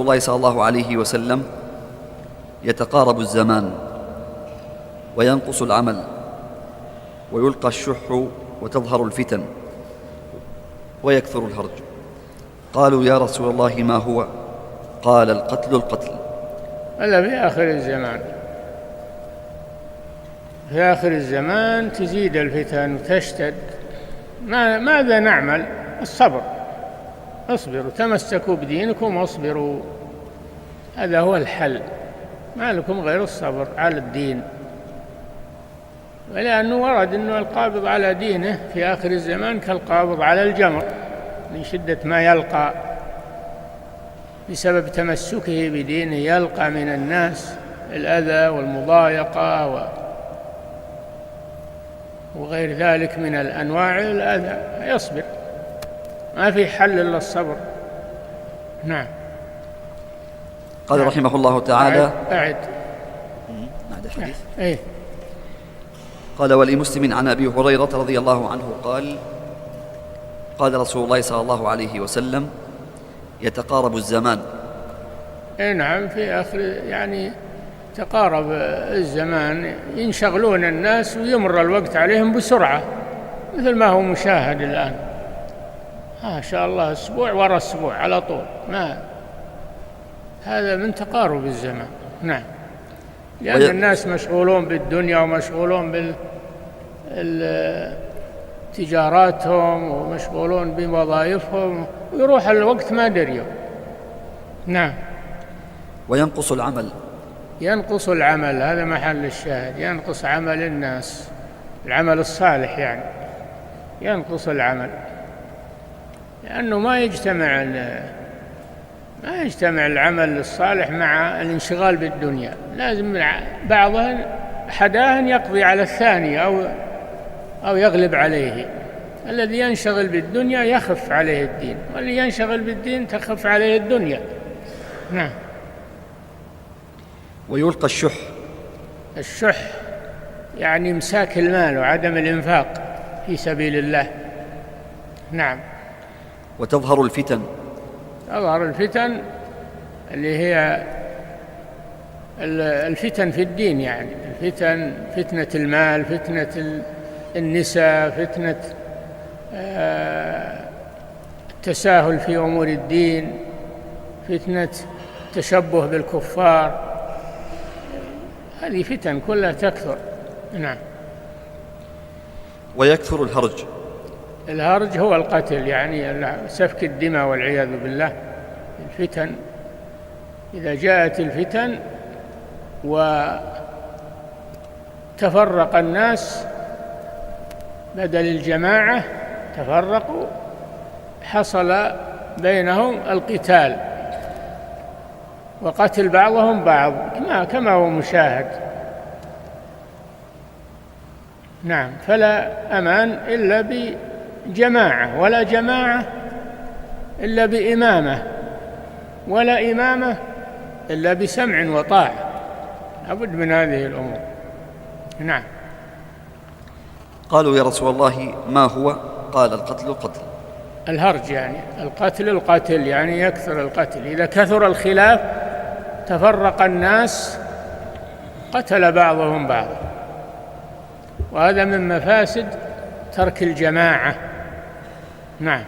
الله صلى الله عليه وسلم: يتقارب الزمان وينقص العمل ويلقى الشح وتظهر الفتن ويكثر الهرج. قالوا: يا رسول الله ما هو؟ قال: القتل. هذا في آخر الزمان. في آخر الزمان تزيد الفتن وتشتد. ماذا نعمل؟ الصبر. اصبروا، تمسكوا بدينكم واصبروا، هذا هو الحل. ما لكم غير الصبر على الدين، ولأنه ورد أنه القابض على دينه في آخر الزمان كالقابض على الجمر من شدة ما يلقى بسبب تمسكه بدينه، يلقى من الناس الأذى والمضايقة وغير ذلك من الأنواع الأذى، يصبر، ما في حل إلا الصبر. نعم. قال رحمه الله تعالى: أعد الحديث. إيه؟ قال: ولمسلم عن أبي هريرة رضي الله عنه قال: قال رسول الله صلى الله عليه وسلم: يتقارب الزمان. نعم، في آخر يعني تقارب الزمان، ينشغلون الناس ويمر الوقت عليهم بسرعة، مثل ما هو مشاهد الآن. ما شاء الله، أسبوع وراء أسبوع على طول، ما هذا من تقارب الزمان. نعم، لأن الناس مشغولون بالدنيا ومشغولون بتجاراتهم ومشغولون بوظائفهم، ويروح الوقت ما دريوا. نعم. وينقص العمل. ينقص العمل، هذا محل الشاهد، ينقص عمل الناس، العمل الصالح يعني ينقص العمل، لأنه ما يجتمع العمل الصالح مع الانشغال بالدنيا. لازم بعضهم أحداهن يقضي على الثاني أو يغلب عليه. الذي ينشغل بالدنيا يخف عليه الدين، والذي ينشغل بالدين تخف عليه الدنيا. نعم. ويلقى الشح يعني إمساك المال وعدم الإنفاق في سبيل الله. نعم. وتظهر الفتن. تظهر الفتن اللي هي الفتن في الدين، يعني الفتن، فتنة المال، فتنة النساء، فتنة التساهل في أمور الدين، فتنة التشبه بالكفار، هذه فتن كلها تكثر. نعم. ويكثر الهرج. الهرج هو القتل، يعني سفك الدماء والعياذ بالله. الفتن، إذا جاءت الفتن وتفرق الناس بدل الجماعة، تفرقوا، حصل بينهم القتال وقتل بعضهم بعض كما هو مشاهد. نعم. فلا أمان إلا بجماعة، ولا جماعة إلا بإمامة، ولا إمامة إلا بسمع وطاعة. لابد من هذه الأمور. نعم. قالوا: يا رسول الله ما هو؟ قال: القتل. الهرج يعني القتل يعني يكثر القتل. إذا كثر الخلاف تفرق الناس، قتل بعضهم بعضا، وهذا من مفاسد ترك الجماعة. نعم.